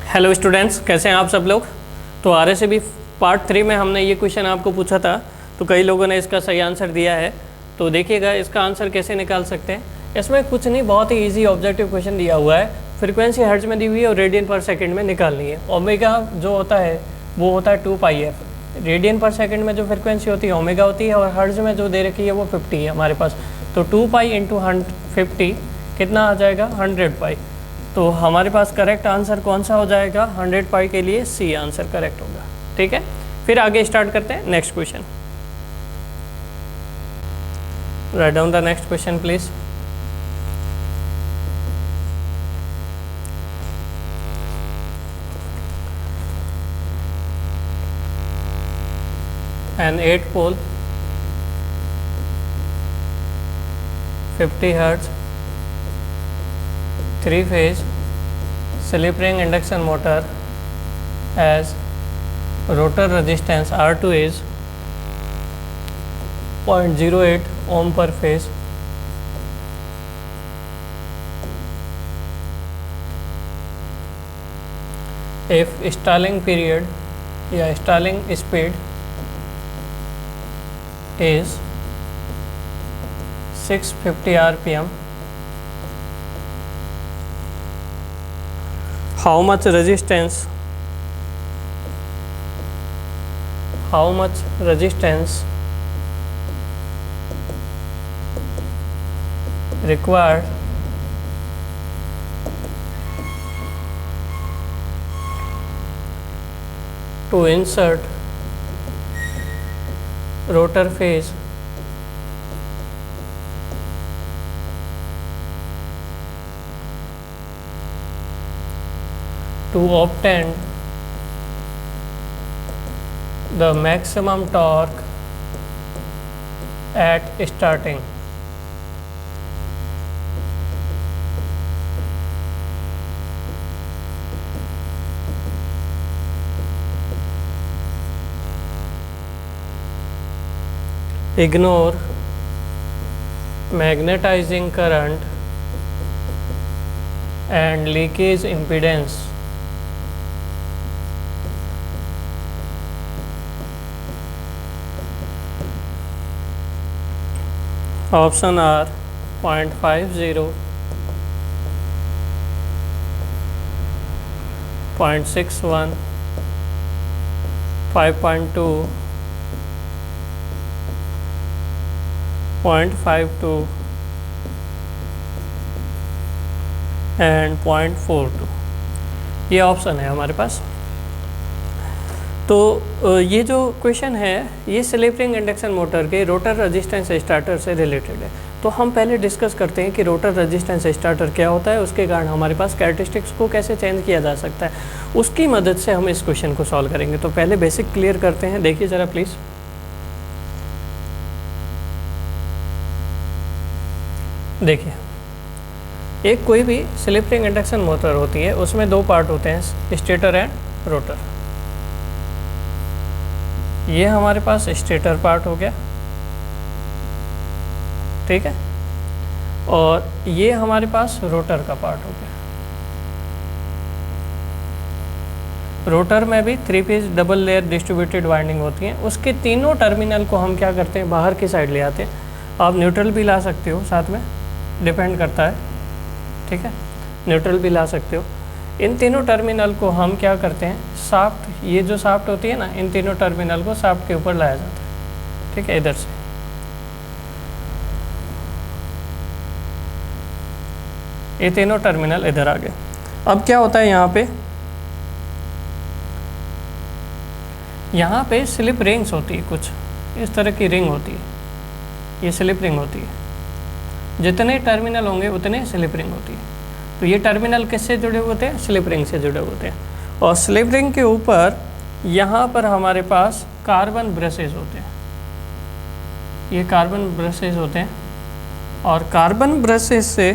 Hello students, कैसे हैं आप सब लोग। तो RSAB पार्ट 3 में हमने ये क्वेश्चन आपको पूछा था, तो कई लोगों ने इसका सही आंसर दिया है। तो देखिएगा इसका आंसर कैसे निकाल सकते हैं। इसमें कुछ नहीं, बहुत ही इजी ऑब्जेक्टिव क्वेश्चन दिया हुआ है। फ्रीक्वेंसी हर्ट्ज में दी हुई है और रेडियन पर सेकंड में निकालनी है। ओमेगा जो होता है वो होता है 2πf। रेडियन पर सेकंड में जो फ्रिक्वेंसी होती है ओमेगा होती है, और हर्ट्ज में जो दे रखी है वो 50 है हमारे पास। तो 2π इंटू 50 कितना आ जाएगा, 100π। तो हमारे पास करेक्ट आंसर कौन सा हो जाएगा, 100π के लिए सी आंसर करेक्ट होगा। ठीक है, फिर आगे स्टार्ट करते हैं next question. Right down the next question please. An 8 pole 50 Hz 3 phase slip ring induction motor has rotor resistance R2 is 0.08 ohm per phase. If stalling period या stalling speed is 650 RPM, how much resistance required to insert rotor phase to obtain the maximum torque at starting. Ignore magnetizing current and leakage impedance. Option are 0.50, 0.61, 5.2, 0.52 and 0.42। ये option है हमारे पास। तो ये जो question है ये slip ring induction motor के rotor resistance starter से रिलेटेड है। तो हम पहले डिस्कस करते हैं कि रोटर रेजिस्टेंस स्टार्टर क्या होता है, उसके कारण हमारे पास कैरेक्टरिस्टिक्स को कैसे चेंज किया जा सकता है, उसकी मदद से हम इस क्वेश्चन को सॉल्व करेंगे। तो पहले बेसिक क्लियर करते हैं, देखिए ज़रा प्लीज़। देखिए, एक कोई भी स्लिप रिंग इंडक्शन मोटर होती है, उसमें दो पार्ट होते हैं, स्टेटर एंड रोटर। ये हमारे पास स्टेटर पार्ट हो गया, ठीक है, और ये हमारे पास रोटर का पार्ट हो गया। रोटर में भी 3 phase double layer distributed winding होती है। उसके तीनों टर्मिनल को हम क्या करते हैं, बाहर की साइड ले आते हैं। आप न्यूट्रल भी ला सकते हो साथ में, डिपेंड करता है, ठीक है, न्यूट्रल भी ला सकते हो। इन तीनों टर्मिनल को हम क्या करते हैं, शाफ्ट, ये जो शाफ्ट होती है ना, इन तीनों टर्मिनल को शाफ्ट के ऊपर लाया जाता है, ठीक है, इधर से। ये तीनों टर्मिनल इधर आ गए। अब क्या होता है यहाँ पे स्लिप रिंग्स होती है, कुछ इस तरह की रिंग होती है, ये स्लिप रिंग होती है। जितने टर्मिनल होंगे उतने स्लिप रिंग होती है। तो ये टर्मिनल किससे जुड़े हुए होते हैं, स्लिप रिंग से जुड़े होते हैं। और स्लिप रिंग के ऊपर यहाँ पर हमारे पास कार्बन ब्रशेज होते हैं, ये कार्बन ब्रशेज होते हैं, और कार्बन ब्रशेज से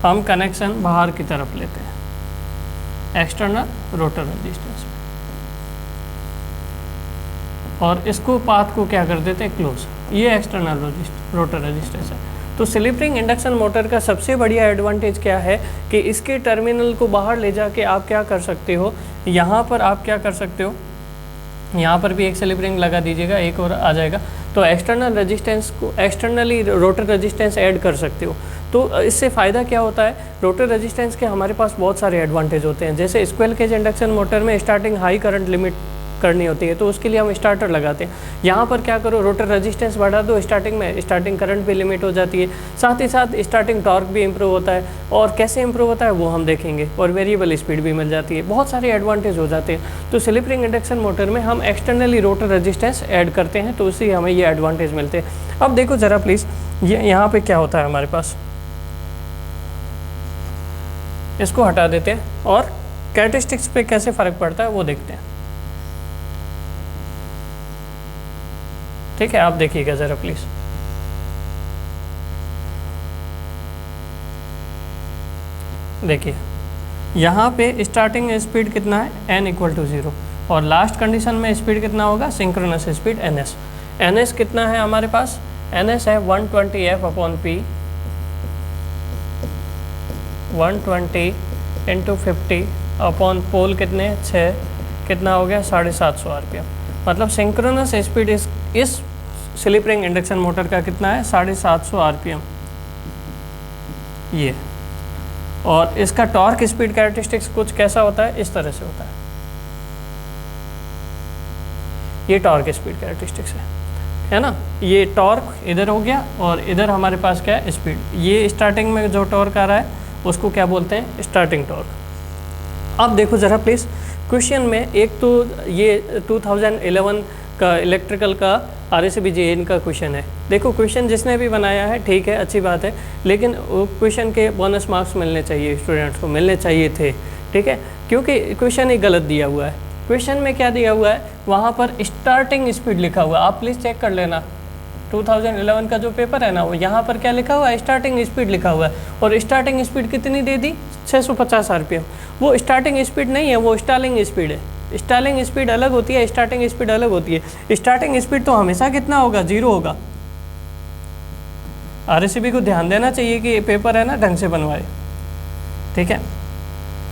हम कनेक्शन बाहर की तरफ लेते हैं एक्सटर्नल रोटर रेजिस्टेंस में, और इसको पाथ को क्या कर देते हैं, क्लोज। ये एक्सटर्नल रोटर रेजिस्टेंस है। तो स्लिप रिंग इंडक्शन मोटर का सबसे बढ़िया एडवांटेज क्या है कि इसके टर्मिनल को बाहर ले जाके आप क्या कर सकते हो, यहाँ पर आप क्या कर सकते हो, यहाँ पर भी एक स्लिप रिंग लगा दीजिएगा, एक और आ जाएगा, तो एक्सटर्नल रेजिस्टेंस को एक्सटर्नली रोटर रेजिस्टेंस ऐड कर सकते हो। तो इससे फ़ायदा क्या होता है, रोटर रेजिस्टेंस के हमारे पास बहुत सारे एडवांटेज होते हैं। जैसे स्क्वेल केज इंडक्शन मोटर में स्टार्टिंग हाई करंट लिमिट करनी होती है, तो उसके लिए हम स्टार्टर लगाते हैं। यहाँ पर क्या करो, रोटर रेजिस्टेंस बढ़ा दो, स्टार्टिंग में स्टार्टिंग करंट भी लिमिट हो जाती है, साथ ही साथ स्टार्टिंग टॉर्क भी इंप्रूव होता है। और कैसे इंप्रूव होता है वो हम देखेंगे, और वेरिएबल स्पीड भी मिल जाती है, बहुत सारे एडवांटेज हो जाते हैं। तो स्लिप रिंग इंडक्शन मोटर में हम एक्सटर्नली रोटर रेजिस्टेंस ऐड करते हैं, तो उससे हमें ये एडवांटेज मिलते हैं। अब देखो ज़रा प्लीज़, ये यहाँ पर क्या होता है हमारे पास, इसको हटा देते हैं और कैरेक्टरिस्टिक्स पे कैसे फ़र्क पड़ता है वो देखते हैं। ठीक है, आप देखिएगा ज़रा प्लीज़। देखिए यहाँ पे स्टार्टिंग स्पीड कितना है, n = 0, और लास्ट कंडीशन में स्पीड कितना होगा, सिंक्रोनस स्पीड ns। ns कितना है हमारे पास, ns है 120f/p, 120 × 50 पोल कितने 6, कितना हो गया 750 आरपीएम। मतलब सिंक्रोनस स्पीड इस स्लिप रिंग इंडक्शन मोटर का कितना है, 750 आरपीएम ये। और इसका टॉर्क स्पीड कैरेक्टरिस्टिक्स कुछ कैसा होता है, इस तरह से होता है। ये टॉर्क स्पीड कैरेक्टरिस्टिक्स है ना। ये टॉर्क इधर हो गया और इधर हमारे पास क्या है, स्पीड। ये स्टार्टिंग में जो टॉर्क आ रहा है उसको क्या बोलते हैं, स्टार्टिंग टॉर्क। अब देखो ज़रा प्लीज़ क्वेश्चन में, एक तो ये 2011 का इलेक्ट्रिकल का RSB JN का क्वेश्चन है। देखो क्वेश्चन जिसने भी बनाया है ठीक है, अच्छी बात है, लेकिन वो क्वेश्चन के बोनस मार्क्स मिलने चाहिए, स्टूडेंट्स को मिलने चाहिए थे, ठीक है, क्योंकि क्वेश्चन ही गलत दिया हुआ है। क्वेश्चन में क्या दिया हुआ है, वहाँ पर स्टार्टिंग स्पीड लिखा हुआ है, आप प्लीज़ चेक कर लेना। 2011 का जो पेपर है ना, वो यहाँ पर क्या लिखा हुआ है, स्टार्टिंग स्पीड लिखा हुआ है, और स्टार्टिंग स्पीड कितनी दे दी, 650 आरपीएम। वो स्टार्टिंग स्पीड नहीं है, वो स्टालिंग स्पीड है। स्टालिंग स्पीड अलग होती है, स्टार्टिंग स्पीड अलग होती है। स्टार्टिंग स्पीड तो हमेशा कितना होगा, 0 होगा। RSB को ध्यान देना चाहिए कि ये पेपर है ना ढंग से बनवाए, ठीक है।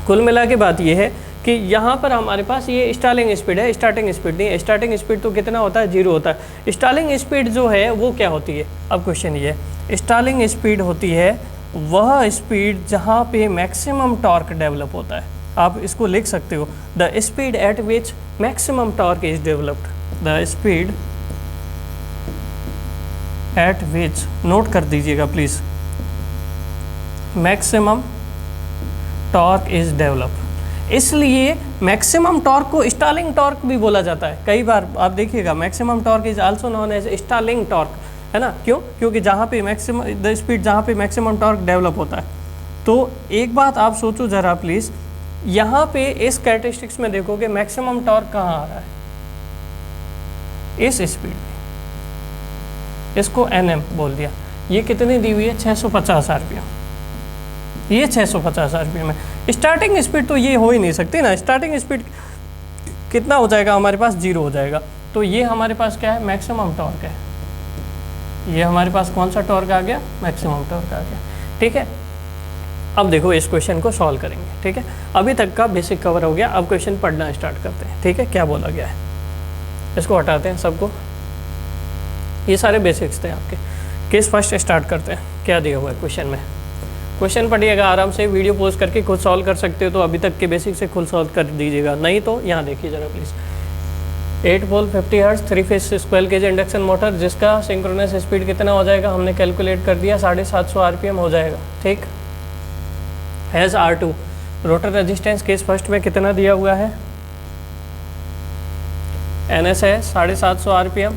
कुल मिला के बात ये है कि यहाँ पर हमारे पास ये स्टालिंग स्पीड है, स्टार्टिंग स्पीड नहीं है। स्टार्टिंग स्पीड तो कितना होता है, 0 होता है। स्टालिंग स्पीड जो है वो क्या होती है, अब क्वेश्चन ये है, स्टालिंग स्पीड होती है वह स्पीड जहाँ पे मैक्सिमम टॉर्क डेवलप होता है। आप इसको लिख सकते हो, the speed at which maximum torque is developed. The speed at which, note कर दीजिएगा please, maximum torque is developed. इसलिए मैक्सिमम टॉर्क को स्टालिंग टॉर्क भी बोला जाता है। कई बार आप देखिएगा, maximum torque is also known as stalling torque, है ना। क्यों, क्योंकि जहाँ पे मैक्सिमम द स्पीड, जहाँ पे मैक्सिमम टॉर्क डेवलप होता है। तो एक बात आप सोचो ज़रा प्लीज़, यहाँ पे इस कैरेक्टरिस्टिक्स में देखोगे मैक्सिमम टॉर्क कहाँ आ रहा है, इस स्पीड में। इसको nm बोल दिया। ये कितनी दी हुई है, 650 आरपीएम। ये 650 आरपीएम है। स्टार्टिंग स्पीड तो ये हो ही नहीं सकती ना। स्टार्टिंग स्पीड कितना हो जाएगा हमारे पास, 0 हो जाएगा। तो ये हमारे पास क्या है, मैक्सिमम टॉर्क है। ये हमारे पास कौन सा टॉर्क आ गया, मैक्सिमम टॉर्क आ गया, ठीक है। अब देखो इस क्वेश्चन को सॉल्व करेंगे, ठीक है। अभी तक का बेसिक कवर हो गया, अब क्वेश्चन पढ़ना स्टार्ट करते हैं, ठीक है। क्या बोला गया है, इसको हटाते हैं सबको। ये सारे बेसिक्स थे आपके। केस फर्स्ट स्टार्ट करते हैं। क्या दिया हुआ है क्वेश्चन में, क्वेश्चन पढ़िएगा आराम से, वीडियो पोस्ट करके खुद सॉल्व कर सकते हो तो अभी तक के बेसिक से खुद सॉल्व कर दीजिएगा, नहीं तो यहाँ देखिए ज़रा please. 8 pole 50 hertz 3 phase squirrel cage induction motor, जिसका सिंक्रोनस स्पीड कितना हो जाएगा, हमने कैलकुलेट कर दिया, 750 आरपीएम हो जाएगा, ठीक। Has R2 rotor resistance case first में कितना दिया हुआ है, NS है 750 आरपीएम,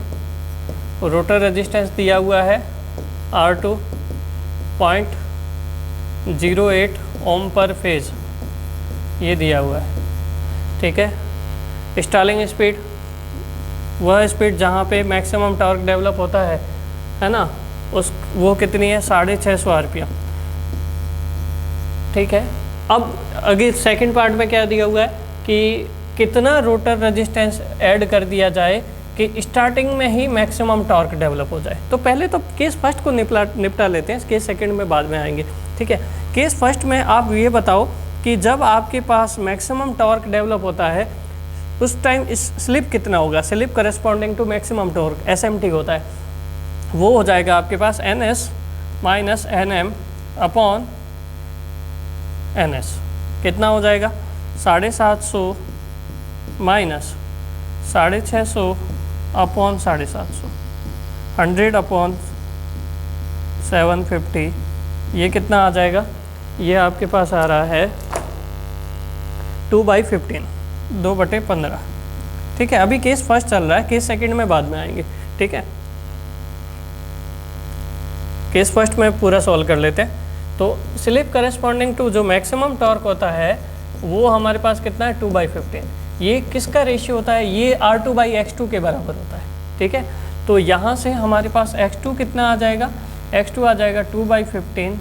रोटर रेजिस्टेंस दिया हुआ है R2 0.08 ओम पर फेज, ये दिया हुआ है, ठीक है। स्टालिंग स्पीड, वह स्पीड जहाँ पे मैक्सिमम टॉर्क डेवलप होता है ना, वो कितनी है, 650 आरपीएम, ठीक है। अब अगले सेकंड पार्ट में क्या दिया हुआ है कि कितना रोटर रेजिस्टेंस ऐड कर दिया जाए कि स्टार्टिंग में ही मैक्सिमम टॉर्क डेवलप हो जाए। तो पहले तो केस फर्स्ट को निपटा लेते हैं, केस सेकंड में बाद में आएंगे, ठीक है। केस फर्स्ट में आप ये बताओ कि जब आपके पास मैक्सिमम टॉर्क डेवलप होता है उस टाइम स्लिप कितना होगा, slip corresponding to maximum torque SMT होता है, वो हो जाएगा आपके पास NS minus NM upon NS। कितना हो जाएगा 750 माइनस 650 अपॉन 750, 100 अपॉन 750, ये कितना आ जाएगा, ये आपके पास आ रहा है 2/15, 2/15, ठीक है। अभी केस फर्स्ट चल रहा है, केस सेकंड में बाद में आएंगे, ठीक है। केस फर्स्ट में पूरा सॉल्व कर लेते हैं। तो स्लिप करस्पॉन्डिंग टू जो मैक्सिमम टॉर्क होता है वो हमारे पास कितना है 2/15। ये किसका रेशियो होता है, ये R2/X2 के बराबर होता है, ठीक है। तो यहाँ से हमारे पास X2 कितना आ जाएगा, X2 आ जाएगा 2/15,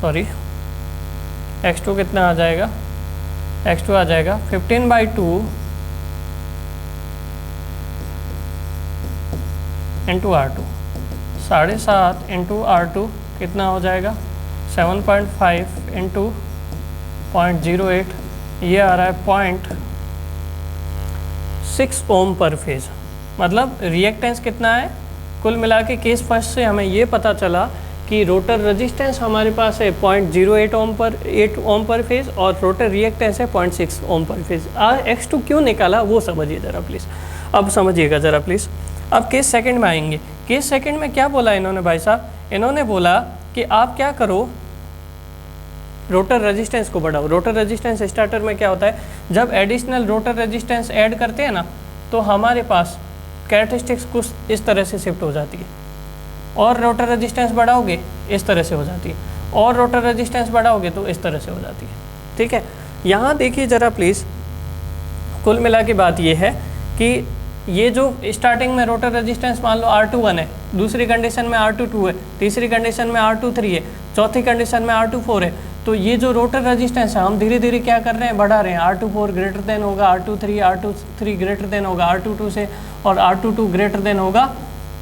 सॉरी X2 कितना आ जाएगा, X2 आ जाएगा 15/2 इंटू R2, 7.5 इंटू R2 कितना हो जाएगा 7.5 इंटू 0.08, ये आ रहा है 0.6 ओम पर फेज। मतलब रिएक्टेंस कितना है, कुल मिला के केस फर्स्ट से हमें ये पता चला कि रोटर रेजिस्टेंस हमारे पास है 0.08 ओम पर फेज और रोटर रिएक्टेंस है 0.6 ओम पर फेज। X2 क्यों निकाला वो समझिए ज़रा प्लीज़, अब समझिएगा ज़रा प्लीज़। अब केस सेकंड में आएंगे। केस सेकंड में क्या बोला इन्होंने भाई साहब, इन्होंने बोला कि आप क्या करो, रोटर रेजिस्टेंस को बढ़ाओ। रोटर रेजिस्टेंस स्टार्टर में क्या होता है, जब एडिशनल रोटर रेजिस्टेंस ऐड करते हैं ना तो हमारे पास कैरेक्टरिस्टिक्स कुछ इस तरह से शिफ्ट हो जाती है, और रोटर रेजिस्टेंस बढ़ाओगे इस तरह से हो जाती है, और रोटर रेजिस्टेंस बढ़ाओगे तो इस तरह से हो जाती है, ठीक है। यहाँ देखिए ज़रा प्लीज़, कुल मिला के बात ये है कि ये जो स्टार्टिंग में रोटर रेजिस्टेंस मान लो R21 है, दूसरी कंडीशन में R22 है, तीसरी कंडीशन में R23 है, चौथी कंडीशन में R24 है। तो ये जो रोटर रेजिस्टेंस है हम धीरे धीरे क्या कर रहे हैं, बढ़ा रहे हैं। R24 ग्रेटर देन होगा R23 ग्रेटर देन होगा R22 से, और R22 ग्रेटर देन होगा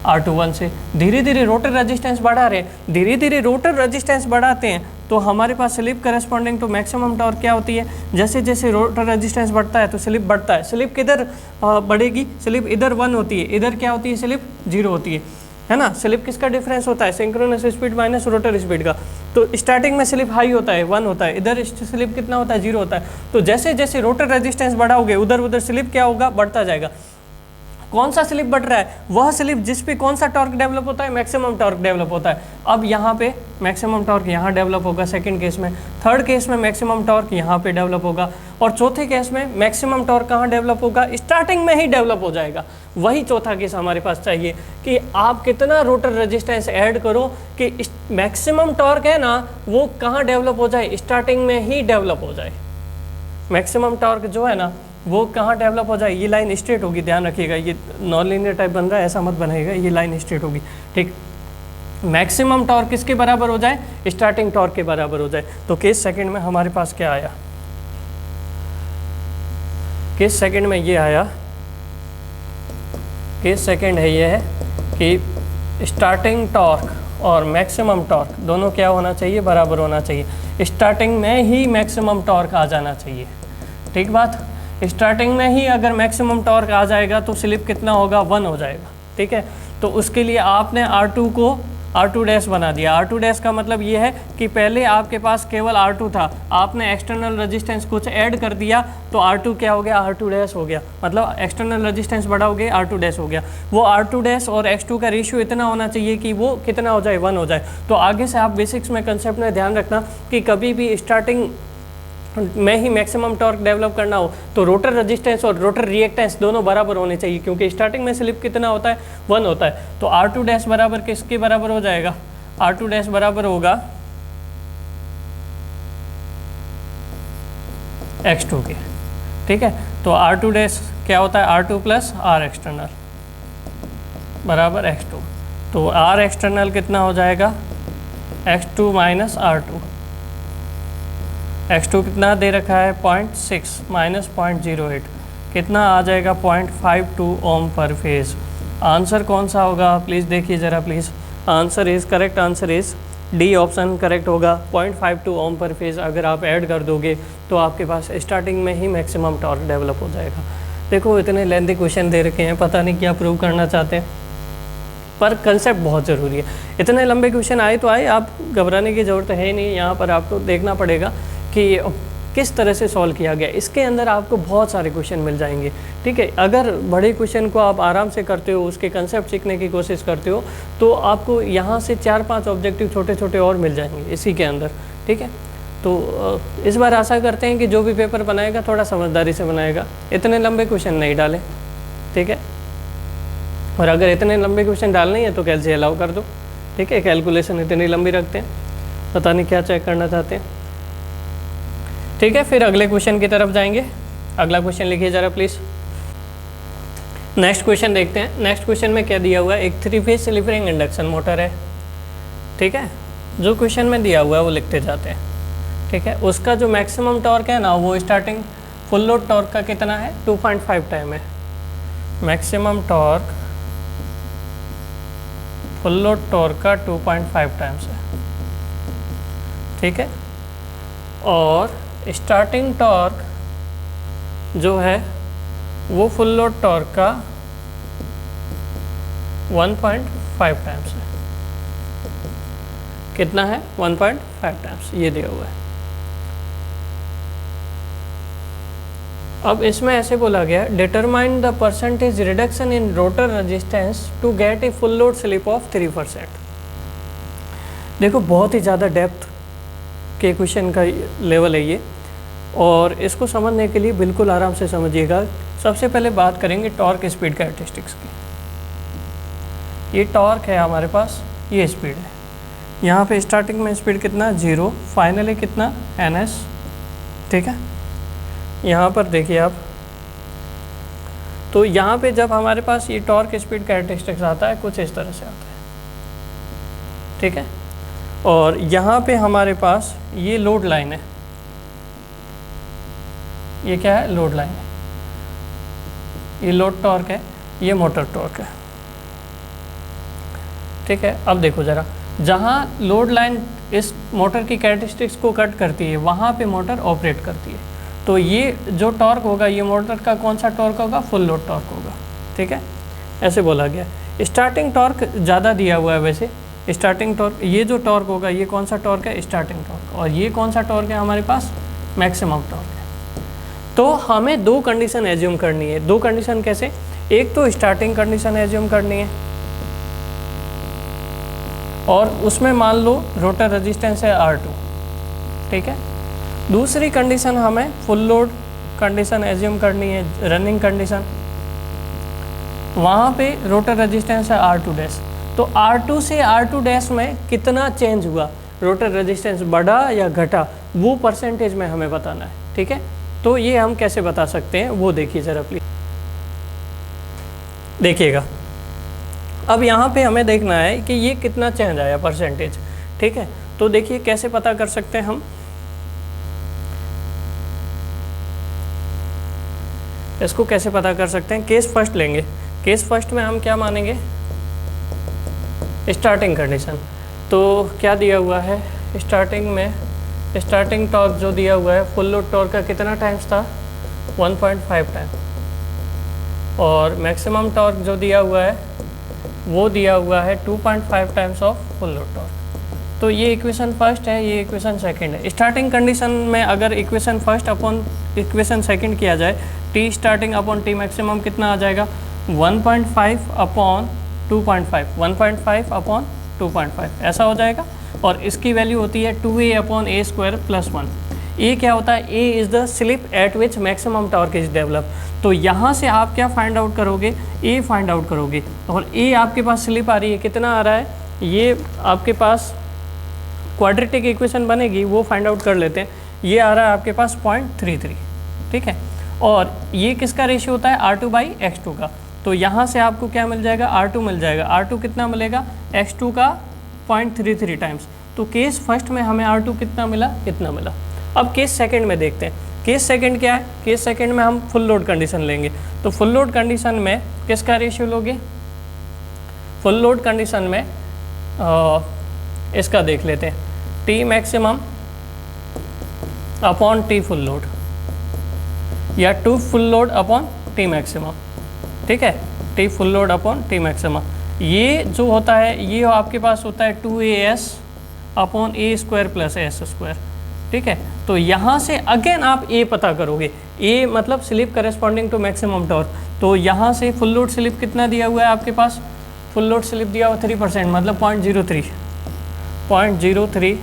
R21 से। धीरे धीरे रोटर रेजिस्टेंस बढ़ा रहे हैं। धीरे धीरे रोटर रेजिस्टेंस बढ़ाते हैं तो हमारे पास slip corresponding to maximum torque क्या होती है, जैसे जैसे रोटर रेजिस्टेंस बढ़ता है तो स्लिप बढ़ता है। स्लिप किधर बढ़ेगी, स्लिप इधर 1 होती है, इधर क्या होती है, स्लिप 0 होती है ना। स्लिप किसका डिफरेंस होता है, synchronous speed minus rotor speed का। तो स्टार्टिंग में स्लिप हाई होता है 1 होता है, इधर स्लिप कितना होता है 0 होता है। तो जैसे जैसे रोटर रेजिस्टेंस बढ़ाओगे उधर उधर स्लिप क्या होगा, बढ़ता जाएगा। कौन सा स्लिप बढ़ रहा है, वह स्लिप जिस पे कौन सा टॉर्क डेवलप होता है, मैक्सिमम टॉर्क डेवलप होता है। अब यहाँ पे मैक्सिमम टॉर्क यहाँ डेवलप होगा सेकंड केस में, थर्ड केस में मैक्सिमम टॉर्क यहाँ पे डेवलप होगा, और चौथे केस में मैक्सिमम टॉर्क कहाँ डेवलप होगा, स्टार्टिंग में ही डेवलप हो जाएगा। वही चौथा केस हमारे पास चाहिए कि आप कितना रोटर रेजिस्टेंस ऐड करो कि मैक्सिमम टॉर्क है ना वो कहाँ डेवलप हो जाए, स्टार्टिंग में ही डेवलप हो जाए। मैक्सिमम टॉर्क जो है ना वो कहाँ डेवलप हो जाए, ये लाइन स्ट्रेट होगी, ध्यान रखिएगा, ये नॉन लीनियर टाइप बन रहा है ऐसा मत बनाइएगा, ये लाइन स्ट्रेट होगी, ठीक। मैक्सिमम टॉर्क किसके बराबर हो जाए, स्टार्टिंग टॉर्क के बराबर हो जाए। तो केस सेकंड में हमारे पास क्या आया, केस सेकंड में ये आया, केस सेकंड है ये है कि स्टार्टिंग टॉर्क और मैक्सिमम टॉर्क दोनों क्या होना चाहिए, बराबर होना चाहिए। स्टार्टिंग में ही मैक्सिमम टॉर्क आ जाना चाहिए, ठीक बात। स्टार्टिंग में ही अगर मैक्सिमम टॉर्क आ जाएगा तो स्लिप कितना होगा, 1 हो जाएगा, ठीक है। तो उसके लिए आपने R2 को R2 डैश बना दिया। R2 डैश का मतलब ये है कि पहले आपके पास केवल R2 था, आपने एक्सटर्नल रेजिस्टेंस कुछ ऐड कर दिया तो R2 क्या हो गया, R2 डैश हो गया। मतलब एक्सटर्नल रेजिस्टेंस बढ़ाओगे R2 डैश हो गया। वो R2 डैश और X2 का रेशियो इतना होना चाहिए कि वो कितना हो जाए, 1 हो जाए। तो आगे से आप बेसिक्स में कंसेप्ट में ध्यान रखना कि कभी भी स्टार्टिंग में ही मैक्सिमम टॉर्क डेवलप करना हो तो रोटर रेजिस्टेंस और रोटर रिएक्टेंस दोनों बराबर होने चाहिए, क्योंकि स्टार्टिंग में स्लिप कितना होता है, 1 होता है। तो R2 डैश बराबर किसके बराबर हो जाएगा, R2 डैश बराबर होगा X2 के, ठीक है। तो R2 डैश क्या होता है, R2 प्लस R एक्सटर्नल बराबर X2। तो R एक्सटर्नल कितना हो जाएगा, X2 माइनस R2। X2 कितना दे रखा है, 0.6 माइनस 0.08, कितना आ जाएगा 0.52 ओम पर फेज। आंसर कौन सा होगा प्लीज़ देखिए ज़रा please. Answer is correct, answer is D option correct होगा। 0.52 ओम पर फेज अगर आप ऐड कर दोगे तो आपके पास स्टार्टिंग में ही मैक्सिमम टॉर्क डेवलप हो जाएगा। देखो इतने लेंथी क्वेश्चन दे रखे हैं, पता नहीं क्या प्रूव करना चाहते हैं, पर कंसेप्ट बहुत ज़रूरी है। इतने लंबे क्वेश्चन आए तो आए, आप घबराने की ज़रूरत है ही नहीं। यहाँ पर आपको देखना पड़ेगा कि किस तरह से सॉल्व किया गया। इसके अंदर आपको बहुत सारे क्वेश्चन मिल जाएंगे, ठीक है। अगर बड़े क्वेश्चन को आप आराम से करते हो, उसके कंसेप्ट सीखने की कोशिश करते हो, तो आपको यहाँ से 4-5 ऑब्जेक्टिव छोटे छोटे और मिल जाएंगे इसी के अंदर, ठीक है। तो इस बार आशा करते हैं कि जो भी पेपर बनाएगा थोड़ा समझदारी से बनाएगा, इतने लंबे क्वेश्चन नहीं डालें, ठीक है। और अगर इतने लंबे क्वेश्चन डालने ही है तो कैलसी अलाउ कर दो, ठीक है। कैलकुलेशन इतनी लंबी रखते हैं, पता नहीं क्या चेक करना चाहते हैं, ठीक है। फिर अगले क्वेश्चन की तरफ जाएंगे। अगला क्वेश्चन लिखिए ज़रा प्लीज़। नेक्स्ट क्वेश्चन देखते हैं। नेक्स्ट क्वेश्चन में क्या दिया हुआ है, एक 3 phase self ring induction motor है, ठीक है। जो क्वेश्चन में दिया हुआ है वो लिखते जाते हैं, ठीक है। उसका जो मैक्सिमम टॉर्क है ना, वो स्टार्टिंग फुल लोड टॉर्क का कितना है, 2.5 टाइम है। Maximum torque full load torque का 2.5 टाइम्स है, ठीक है। और स्टार्टिंग टॉर्क जो है वो फुल लोड टॉर्क का 1.5 टाइम्स है। कितना है, 1.5 टाइम्स, ये दिया हुआ है। अब इसमें ऐसे बोला गया, determine the percentage reduction in rotor resistance to get a full load slip of 3%। देखो बहुत ही ज़्यादा डेप्थ के क्वेश्चन का लेवल है ये, और इसको समझने के लिए बिल्कुल आराम से समझिएगा। सबसे पहले बात करेंगे टॉर्क स्पीड कैरेक्टरिस्टिक्स की। ये टॉर्क है हमारे पास, ये स्पीड है। यहाँ पे स्टार्टिंग में स्पीड कितना, 0, फाइनली कितना, ns, ठीक है। यहाँ पर देखिए आप, तो यहाँ पे जब हमारे पास ये टॉर्क स्पीड कैरेक्टरिस्टिक्स आता है कुछ इस तरह से आता है, ठीक है। और यहाँ पे हमारे पास ये लोड लाइन है, ये क्या है, लोड लाइन है, ये लोड टॉर्क है, ये मोटर टॉर्क है, ठीक है। अब देखो ज़रा, जहाँ लोड लाइन इस मोटर की कैरेक्टरिस्टिक्स को कट करती है वहाँ पे मोटर ऑपरेट करती है। तो ये जो टॉर्क होगा ये मोटर का कौन सा टॉर्क होगा, फुल लोड टॉर्क होगा, ठीक है। ऐसे बोला गया। स्टार्टिंग टॉर्क ज़्यादा दिया हुआ है वैसे, स्टार्टिंग टॉर्क, ये जो टॉर्क होगा ये कौन सा टॉर्क है, स्टार्टिंग टॉर्क, और ये कौन सा टॉर्क है हमारे पास, मैक्सिमम टॉर्क है। तो हमें दो कंडीशन एज्यूम करनी है। दो कंडीशन कैसे, एक तो स्टार्टिंग कंडीशन एज्यूम करनी है और उसमें मान लो रोटर रेजिस्टेंस है R2, ठीक है। दूसरी कंडीशन हमें फुल लोड कंडीशन एज्यूम करनी है, रनिंग कंडीशन, वहाँ पे रोटर रेजिस्टेंस है R2 डैश। तो R2 से R2 डैश में कितना चेंज हुआ, रोटर रेजिस्टेंस बढ़ा या घटा, वो परसेंटेज में हमें बताना है, ठीक है। तो ये हम कैसे बता सकते हैं वो देखिए ज़रा प्लीज, देखिएगा। अब यहाँ पे हमें देखना है कि ये कितना चेंज आया परसेंटेज, ठीक है। तो देखिए कैसे पता कर सकते हैं हम, इसको कैसे पता कर सकते हैं। केस फर्स्ट लेंगे। केस फर्स्ट में हम क्या मानेंगे, स्टार्टिंग कंडीशन। तो क्या दिया हुआ है, स्टार्टिंग में स्टार्टिंग टॉर्क जो दिया हुआ है फुल लोड टॉर्क का कितना टाइम्स था, 1.5 टाइम, और मैक्सिमम टॉर्क जो दिया हुआ है वो दिया हुआ है 2.5 times of full load torque. तो ये इक्वेशन फर्स्ट है, ये इक्वेशन सेकंड है। स्टार्टिंग कंडीशन में अगर equation first upon equation second किया जाए, T starting upon T maximum कितना आ जाएगा, 1.5 अपॉन 2.5, 1.5 अपॉन 2.5 ऐसा हो जाएगा। और इसकी वैल्यू होती है 2a upon a square plus 1। ए क्या होता है, A is the slip eight which maximum torque is develop. तो यहाँ से आप क्या फाइंड आउट करोगे, ए फाइंड आउट करोगे, और ए आपके पास स्लिप आ रही है, कितना आ रहा है, ये आपके पास क्वाड्रेटिक इक्वेशन बनेगी वो फाइंड आउट कर लेते हैं। ये आ रहा है आपके पास 0.33, ठीक है। और ये किसका रेशियो होता है, R2/X2 का। तो यहाँ से आपको क्या मिल जाएगा, R2 मिल जाएगा। R2 कितना मिलेगा, X2 का 0.33 टाइम्स। तो केस फर्स्ट में हमें R2 कितना मिला, इतना मिला। अब केस सेकंड में देखते हैं। केस सेकंड क्या है, केस सेकंड में हम फुल लोड कंडीशन लेंगे। तो फुल लोड कंडीशन में किसका रेशियो लोगे, फुल लोड कंडीशन में इसका देख लेते हैं, T maximum upon T full load या to full load upon T maximum, ठीक है, T full load upon T maximum. ये जो होता है ये आपके पास होता है 2as अपॉन ए स्क्वायर प्लस एस स्क्वायर, ठीक है। तो यहाँ से अगेन आप ए पता करोगे, ए मतलब slip corresponding to maximum torque. तो यहाँ से फुल लोड स्लिप कितना दिया हुआ है आपके पास, फुल लोड स्लिप दिया हुआ 3% मतलब 0.03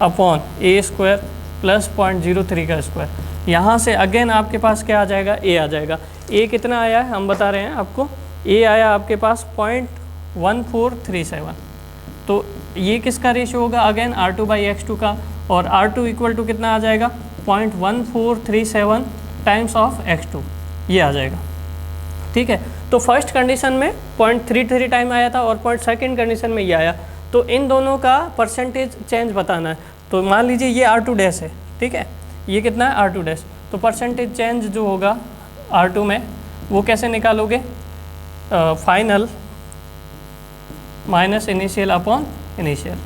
अपॉन ए स्क्वायर प्लस 0.03 का स्क्वायर। यहाँ से अगेन आपके पास क्या आ जाएगा, ए आ जाएगा। ए कितना आया है हम बता रहे हैं आपको, ए आया आपके पास 0.1437। तो ये किसका रेशियो होगा, अगेन R2/X2 का, और R2 इक्वल टू कितना आ जाएगा 0.1437 टाइम्स ऑफ X2, ये आ जाएगा, ठीक है। तो फर्स्ट कंडीशन में 0.33 टाइम आया था और सेकंड कंडीशन में ये आया। तो इन दोनों का परसेंटेज चेंज बताना है। तो मान लीजिए ये R2 डैश है, ठीक है, ये कितना है R2 डैश। तो परसेंटेज चेंज जो होगा R2 में वो कैसे निकालोगे, final minus initial upon initial.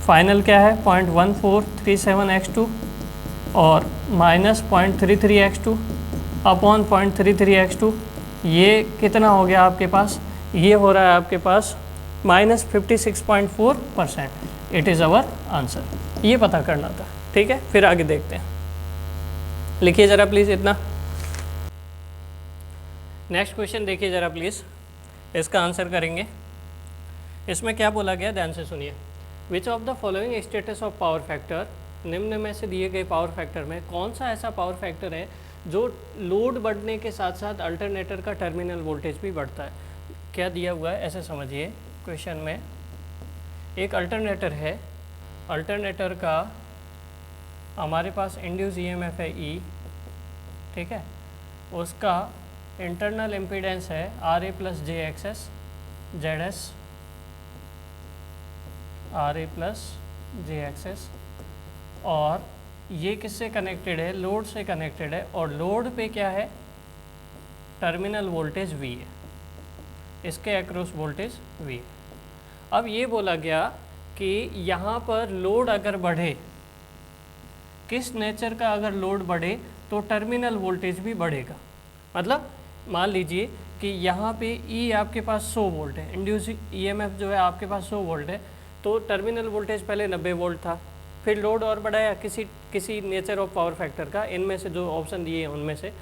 Final क्या है 0.1437 X2 और माइनस 0.33 X2 अपॉन 0.33 X2। ये कितना हो गया आपके पास, ये हो रहा है आपके पास -56.4%। इट इज़ अवर आंसर, ये पता करना था, ठीक है। फिर आगे देखते हैं, लिखिए ज़रा प्लीज़ इतना। नेक्स्ट क्वेश्चन देखिए ज़रा प्लीज़, इसका आंसर करेंगे। इसमें क्या बोला गया, ध्यान से सुनिए। Which of the following status of power factor, निम्न में से दिए गए पावर फैक्टर में कौन सा ऐसा पावर फैक्टर है जो लोड बढ़ने के साथ साथ अल्टरनेटर का टर्मिनल वोल्टेज भी बढ़ता है। क्या दिया हुआ है ऐसे समझिए, क्वेश्चन में एक अल्टरनेटर है, अल्टरनेटर का हमारे पास इंड्यूस ईएमएफ है ई, ठीक है, उसका इंटरनल इम्पीडेंस है RA + jXS ZS, RA + jXS, और ये किससे कनेक्टेड है, लोड से कनेक्टेड है, और लोड पे क्या है, टर्मिनल वोल्टेज V है, इसके अक्रॉस वोल्टेज V है। अब ये बोला गया कि यहाँ पर लोड अगर बढ़े, किस नेचर का अगर लोड बढ़े तो टर्मिनल वोल्टेज भी बढ़ेगा। मतलब मान लीजिए कि यहाँ पे E आपके पास 100 वोल्ट है, इंड्यूस ईएमएफ जो है आपके पास 100 वोल्ट है, तो टर्मिनल वोल्टेज पहले 90 वोल्ट था, फिर लोड और बढ़ाया किसी नेचर ऑफ पावर फैक्टर का, इनमें से जो ऑप्शन दिए हैं उनमें से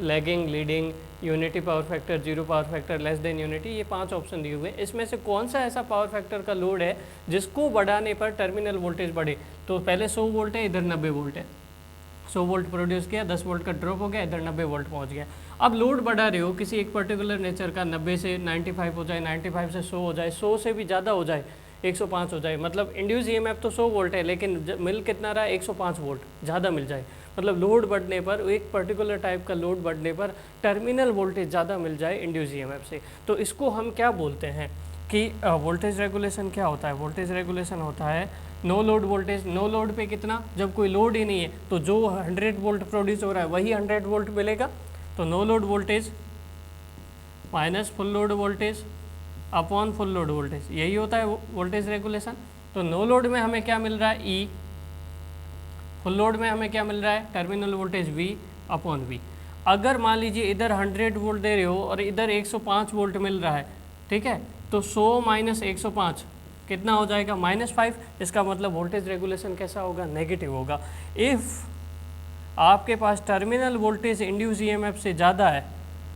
lagging, leading, unity power factor, zero power factor, less than unity, ये 5 ऑप्शन दिए हुए हैं। इसमें से कौन सा ऐसा पावर फैक्टर का लोड है जिसको बढ़ाने पर टर्मिनल वोल्टेज बढ़े। तो पहले 100 वोल्ट है, इधर 90 वोल्ट है, 100 वोल्ट प्रोड्यूस किया, 10 वोल्ट का ड्रॉप हो गया, इधर 90 वोल्ट पहुंच गया। अब लोड बढ़ा रहे हो किसी एक पर्टिकुलर नेचर का, 90 से 95 हो जाए, 95 से 100 हो जाए, 100 से भी ज़्यादा हो जाए, 105 हो जाए, मतलब इंड्यूस ईएमएफ तो 100 वोल्ट है लेकिन मिल कितना रहा है, 105 वोल्ट ज़्यादा मिल जाए। मतलब लोड बढ़ने पर, एक पर्टिकुलर टाइप का लोड बढ़ने पर टर्मिनल वोल्टेज ज़्यादा मिल जाए इंड्यूस ईएमएफ से, तो इसको हम क्या बोलते हैं कि वोल्टेज रेगुलेशन क्या होता है। वोल्टेज रेगुलेशन होता है no load voltage. No load पे कितना, जब कोई लोड ही नहीं है तो जो 100 वोल्ट प्रोड्यूस हो रहा है वही 100 वोल्ट मिलेगा। तो no load voltage minus full load voltage upon full load voltage, यही होता है वोल्टेज रेगुलेशन। तो नो लोड में हमें क्या मिल रहा है, ई। फुल लोड में हमें क्या मिल रहा है, terminal voltage V upon V। अगर मान लीजिए इधर 100 वोल्ट दे रहे हो और इधर 105 वोल्ट मिल रहा है, ठीक है, तो 100 माइनस 105 कितना हो जाएगा, -5। इसका मतलब वोल्टेज रेगुलेशन कैसा होगा, नेगेटिव होगा। इफ़ आपके पास टर्मिनल वोल्टेज इंड्यूस ईएमएफ से ज़्यादा है,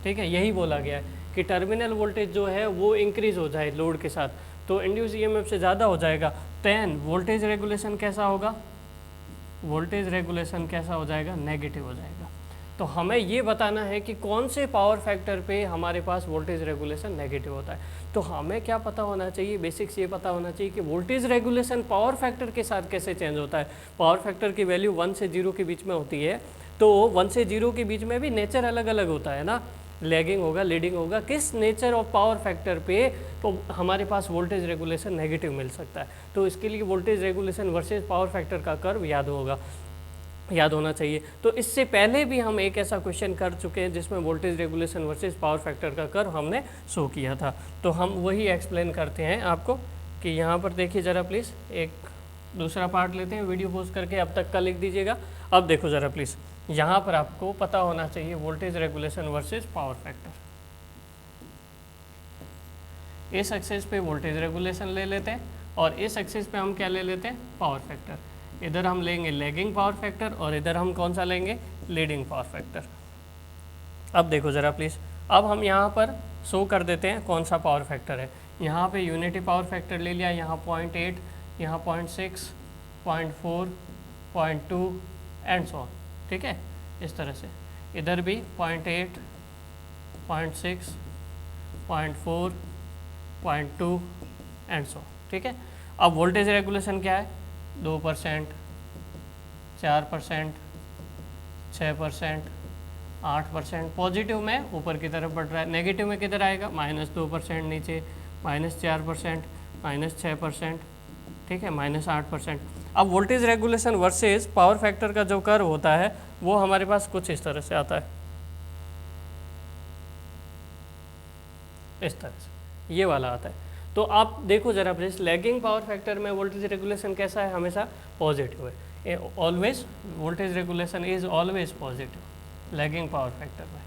ठीक है, यही बोला गया है कि टर्मिनल वोल्टेज जो है वो इंक्रीज़ हो जाए लोड के साथ, तो इंड्यूस ईएमएफ से ज़्यादा हो जाएगा, देन वोल्टेज रेगुलेशन कैसा होगा, वोल्टेज रेगुलेशन कैसा हो जाएगा, नेगेटिव हो जाएगा। तो हमें ये बताना है कि कौन से पावर फैक्टर पे हमारे पास वोल्टेज रेगुलेशन नेगेटिव होता है। तो हमें क्या पता होना चाहिए, बेसिक्स ये पता होना चाहिए कि वोल्टेज रेगुलेशन पावर फैक्टर के साथ कैसे चेंज होता है। पावर फैक्टर की वैल्यू 1 से 0 के बीच में होती है, तो 1 से 0 के बीच में भी नेचर अलग अलग होता है ना, लैगिंग होगा, लीडिंग होगा, किस नेचर ऑफ पावर फैक्टर पे तो हमारे पास वोल्टेज रेगुलेशन नेगेटिव मिल सकता है। तो इसके लिए voltage regulation versus power factor का कर्व याद होगा। याद होना चाहिए। तो इससे पहले भी हम एक ऐसा क्वेश्चन कर चुके हैं जिसमें voltage regulation versus power factor का कर्व हमने शो किया था। तो हम वही एक्सप्लेन करते हैं आपको कि यहाँ पर देखिए ज़रा प्लीज़, एक दूसरा पार्ट लेते हैं, वीडियो पोस्ट करके अब तक का लिख दीजिएगा। अब देखो ज़रा प्लीज़, यहाँ पर आपको पता होना चाहिए voltage regulation versus power factor. इस एक्सिस पे वोल्टेज रेगुलेशन ले लेते हैं और इस एक्सिस पे हम क्या ले लेते हैं, पावर फैक्टर। इधर हम लेंगे लैगिंग पावर फैक्टर और इधर हम कौन सा लेंगे, लीडिंग पावर फैक्टर। अब देखो ज़रा प्लीज़, अब हम यहाँ पर शो कर देते हैं कौन सा पावर फैक्टर है। यहाँ पे यूनिटी पावर फैक्टर ले लिया, यहाँ 0.8, यहाँ 0.6, 0.4, 0.2 एंड सो ऑन, ठीक है, इस तरह से। इधर भी 0.8, 0.6, 0.4, 0.2 एंड सो, ठीक है। अब वोल्टेज रेगुलेशन क्या है, 2%, 4%, 6%, 8%। पॉजिटिव में ऊपर की तरफ बढ़ रहा है, नेगेटिव में किधर आएगा, -2% नीचे, -4%, -6%, ठीक है, -8%। अब voltage regulation versus power factor का जो कर्व होता है वो हमारे पास कुछ इस तरह से आता है, इस तरह से ये वाला आता है। तो आप देखो ज़रा प्लीज, लैगिंग पावर फैक्टर में वोल्टेज रेगुलेशन कैसा है, हमेशा पॉजिटिव है, always voltage regulation is always positive lagging power factor में।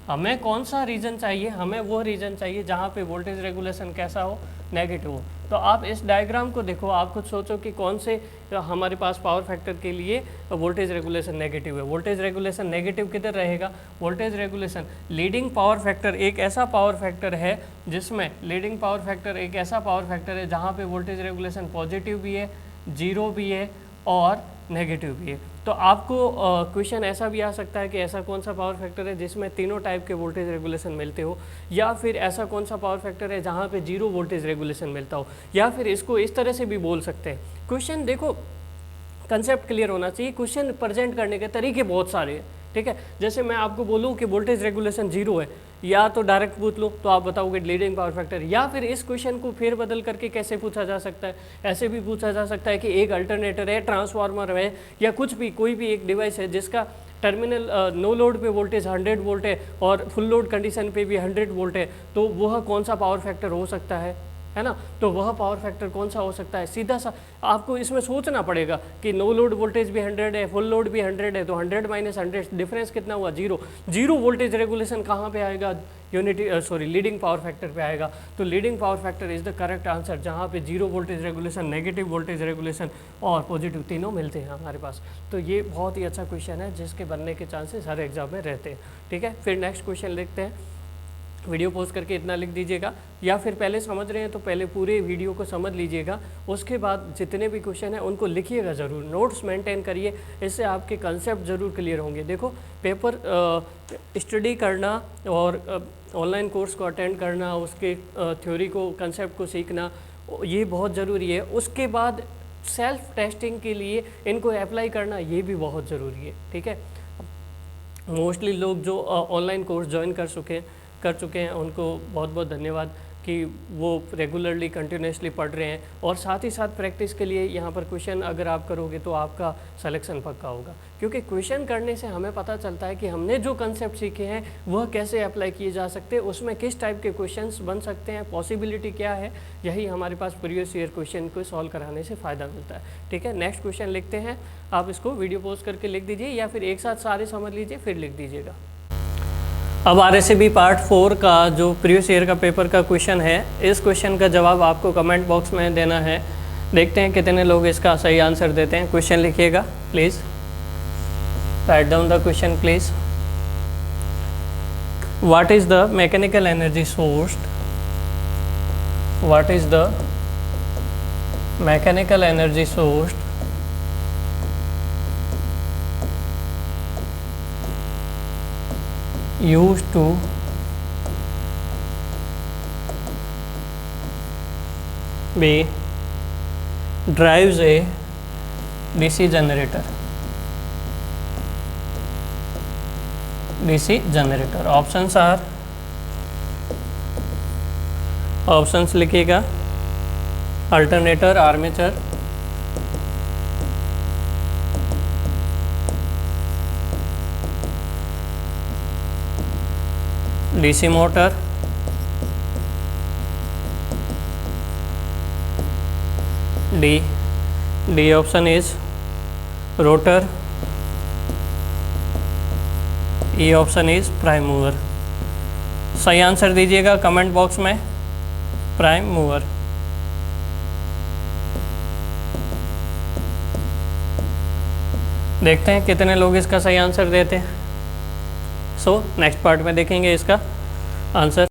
हमें कौन सा रीजन चाहिए, हमें वो रीजन चाहिए जहाँ पे वोल्टेज रेगुलेशन कैसा हो, नेगेटिव हो। तो आप इस डायग्राम को देखो, आप खुद सोचो कि कौन से हमारे पास पावर फैक्टर के लिए वोल्टेज रेगुलेशन नेगेटिव है। वोल्टेज रेगुलेशन नेगेटिव किधर रहेगा, voltage regulation leading power factor एक ऐसा पावर फैक्टर है जिसमें लीडिंग पावर फैक्टर एक ऐसा पावर फैक्टर है जहाँ पे वोल्टेज रेगुलेशन पॉजिटिव भी है, जीरो भी है और नेगेटिव भी है। तो आपको क्वेश्चन ऐसा भी आ सकता है कि ऐसा कौन सा पावर फैक्टर है जिसमें तीनों टाइप के वोल्टेज रेगुलेशन मिलते हो, या फिर ऐसा कौन सा पावर फैक्टर है जहाँ पे जीरो वोल्टेज रेगुलेशन मिलता हो, या फिर इसको इस तरह से भी बोल सकते हैं। क्वेश्चन देखो, कंसेप्ट क्लियर होना चाहिए, क्वेश्चन प्रेजेंट करने के तरीके बहुत सारे हैं, ठीक है। जैसे मैं आपको बोलूँ कि वोल्टेज रेगुलेशन जीरो है, या तो डायरेक्ट पूछ लो तो आप बताओगे लीडिंग पावर फैक्टर, या फिर इस क्वेश्चन को फेर बदल करके कैसे पूछा जा सकता है, ऐसे भी पूछा जा सकता है कि एक अल्टरनेटर है, ट्रांसफार्मर है, या कुछ भी कोई भी एक डिवाइस है जिसका टर्मिनल नो लोड पे वोल्टेज 100 वोल्ट है और फुल लोड कंडीशन पे भी 100 वोल्ट है, तो वह कौन सा पावर फैक्टर हो सकता है ना। तो वह पावर फैक्टर कौन सा हो सकता है, सीधा सा आपको इसमें सोचना पड़ेगा कि नो लोड वोल्टेज भी 100 है, फुल लोड भी 100 है, तो 100 - 100 डिफरेंस कितना हुआ, जीरो। जीरो वोल्टेज रेगुलेशन कहाँ पे आएगा, लीडिंग पावर फैक्टर पे आएगा। तो leading power factor is the correct answer, जहाँ पे zero voltage regulation, negative voltage regulation और पॉजिटिव तीनों मिलते हैं हमारे पास। तो ये बहुत ही अच्छा क्वेश्चन है जिसके बनने के चांसेस हर एग्जाम में रहते हैं, ठीक है। फिर नेक्स्ट क्वेश्चन लिखते हैं, वीडियो पोस्ट करके इतना लिख दीजिएगा, या फिर पहले समझ रहे हैं तो पहले पूरे वीडियो को समझ लीजिएगा, उसके बाद जितने भी क्वेश्चन हैं उनको लिखिएगा ज़रूर, नोट्स मेंटेन करिए, इससे आपके कंसेप्ट ज़रूर क्लियर होंगे। देखो, पेपर स्टडी करना और ऑनलाइन कोर्स को अटेंड करना, उसके थ्योरी को, कंसेप्ट को सीखना, ये बहुत ज़रूरी है। उसके बाद सेल्फ टेस्टिंग के लिए इनको अप्लाई करना, ये भी बहुत ज़रूरी है, ठीक है। मोस्टली लोग जो ऑनलाइन कोर्स ज्वाइन कर चुके हैं उनको बहुत बहुत धन्यवाद कि वो रेगुलरली कंटिन्यूसली पढ़ रहे हैं, और साथ ही साथ प्रैक्टिस के लिए यहाँ पर क्वेश्चन अगर आप करोगे तो आपका सिलेक्शन पक्का होगा, क्योंकि क्वेश्चन करने से हमें पता चलता है कि हमने जो कंसेप्ट सीखे हैं वह कैसे अप्लाई किए जा सकते हैं, उसमें किस टाइप के क्वेश्चंस बन सकते हैं, पॉसिबिलिटी क्या है। यही हमारे पास प्रीवियस ईयर क्वेश्चन को सॉल्व कराने से फ़ायदा मिलता है, ठीक है। नेक्स्ट क्वेश्चन लिखते हैं, आप इसको वीडियो पोस्ट करके लिख दीजिए या फिर एक साथ सारे समझ लीजिए फिर लिख दीजिएगा। अब RSAB पार्ट 4 का जो प्रीवियस ईयर का पेपर का क्वेश्चन है, इस क्वेश्चन का जवाब आपको कमेंट बॉक्स में देना है। देखते हैं कितने लोग इसका सही आंसर देते हैं। क्वेश्चन लिखिएगा please, write down the question please. What is the mechanical energy sourced, what is the mechanical energy sourced used to be drives a DC generator, DC generator। Options are, options लिखिएगा, alternator, armature, DC motor, D option is rotor, E option is prime mover. सही answer दीजिएगा comment box में, prime mover. देखते हैं कितने लोग इसका सही आंसर देते हैं। सो नेक्स्ट पार्ट में देखेंगे इसका आंसर।